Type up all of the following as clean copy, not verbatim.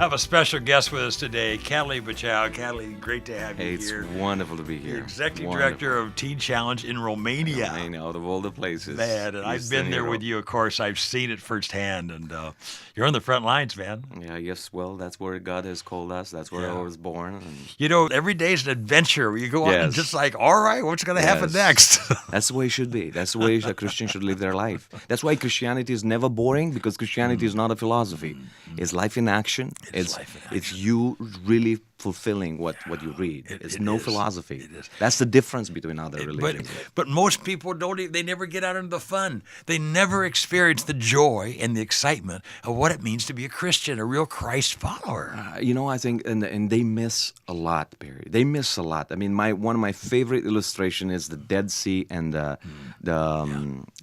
have a special guest with us today, Catalin Baciu. Catalin, great to have you here. It's wonderful to be here. The Executive Director of Teen Challenge in Romania. Out of all the places. Man, and I've been there with you, of course. I've seen it firsthand, and you're on the front lines, man. Yeah, yes, well, that's where God has called us. That's where I was born. And every day is an adventure where you go out and just like, all right, what's going to happen next? That's the way it should be. That's the way a Christian should live their life. That's why Christianity is never boring, because Christianity is not a philosophy. It's life in action. It's you really fulfilling what you read. It's no philosophy. It is. That's the difference between other religions. But most people they never get out into the fun. They never experience the joy and the excitement of what it means to be a Christian, a real Christ follower. I think, and they miss a lot, Barry. They miss a lot. I mean, one of my favorite illustration is the Dead Sea and the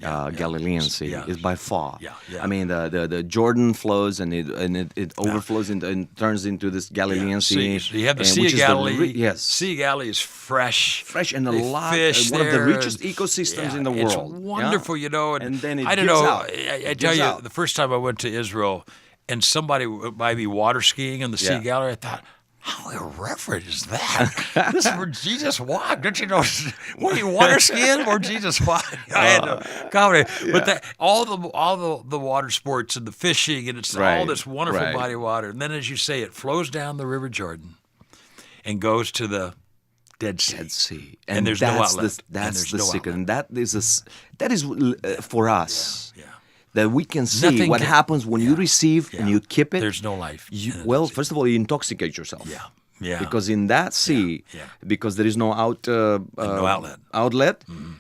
Galilean Sea is by far. I mean, the Jordan flows and it overflows and turns into this Galilean Sea. So you have the Sea of Galilee. Yes. Sea of Galilee is fresh. And one of the richest ecosystems in the world. It's wonderful, And then it I don't gives know. out. I tell you, the first time I went to Israel and somebody might be water skiing in the Sea of Galilee, I thought, how irreverent is that? This is where Jesus walked. Don't you know? Were you water skiing where Jesus walked? I had no comment. But all the water sports and the fishing and it's all this wonderful body of water. And then, as you say, it flows down the River Jordan and goes to the Dead Sea. And there's no outlet. That's the secret. And that is for us. That we can see what happens when you receive and you keep it. There's no life. First of all, you intoxicate yourself. Yeah. Because in that sea, because there is no no outlet. Mm-hmm.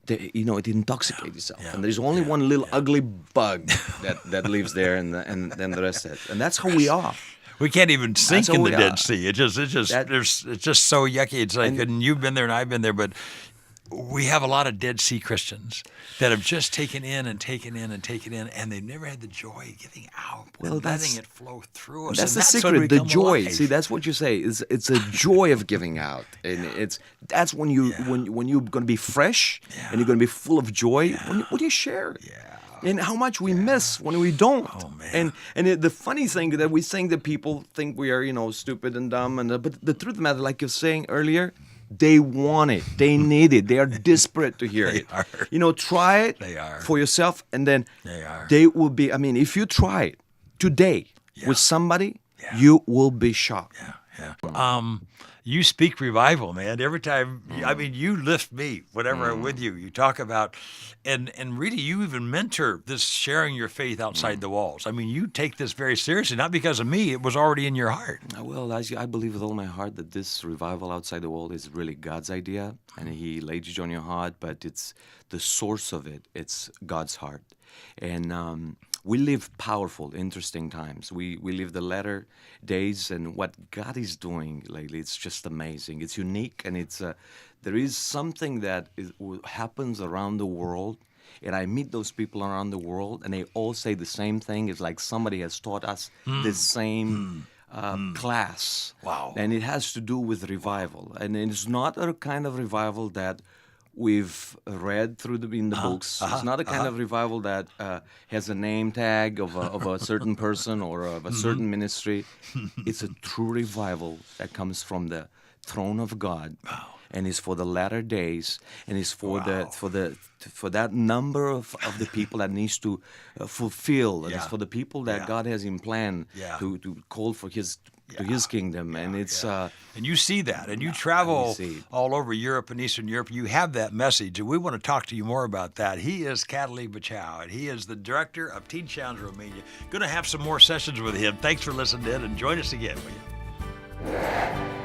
It intoxicates itself, and there's only one little ugly bug that lives there, and then the rest of it. And that's how we are. We can't even sink in the Dead Sea. It's just so yucky. It's like, and you've been there and I've been there, but we have a lot of Dead Sea Christians that have just taken in, and they've never had the joy of giving out, letting it flow through us. That's the secret, the joy. See, that's what you say. It's a joy of giving out, and that's when you're going to be fresh and you're going to be full of joy when you share it. And how much we miss when we don't. Oh, man. And the funny thing that we think that people think we are stupid and dumb, but the truth of the matter, like you're saying earlier, they want it. They need it. They are desperate to hear it. Try it for yourself, and then they will be. I mean, if you try it today with somebody, you will be shocked. You speak revival, man. Every time, you lift me whenever I'm with you. You talk about, and really, you even mentor this sharing your faith outside the walls. I mean, you take this very seriously, not because of me. It was already in your heart. Well, I believe with all my heart that this revival outside the wall is really God's idea, and He laid it on your heart, but it's the source of it. It's God's heart. And we live powerful, interesting times. We live the latter days, and what God is doing lately, it's just amazing. It's unique, and there is something that happens around the world, and I meet those people around the world, and they all say the same thing. It's like somebody has taught us the same class. Wow. And it has to do with revival. And it's not a kind of revival that we've read in the books. It's not a kind of revival that has a name tag of a certain person or of a certain ministry. It's a true revival that comes from the throne of God, and is for the latter days, and is for that number of the people that needs to fulfill. And it's for the people that God has in plan to call for His kingdom, and it's and you see that, and you travel all over Europe and Eastern Europe. You have that message, and we want to talk to you more about that. He is Catalin Baciu, and he is the director of Teen Challenge Romania. Going to have some more sessions with him. Thanks for listening in, and join us again, will you?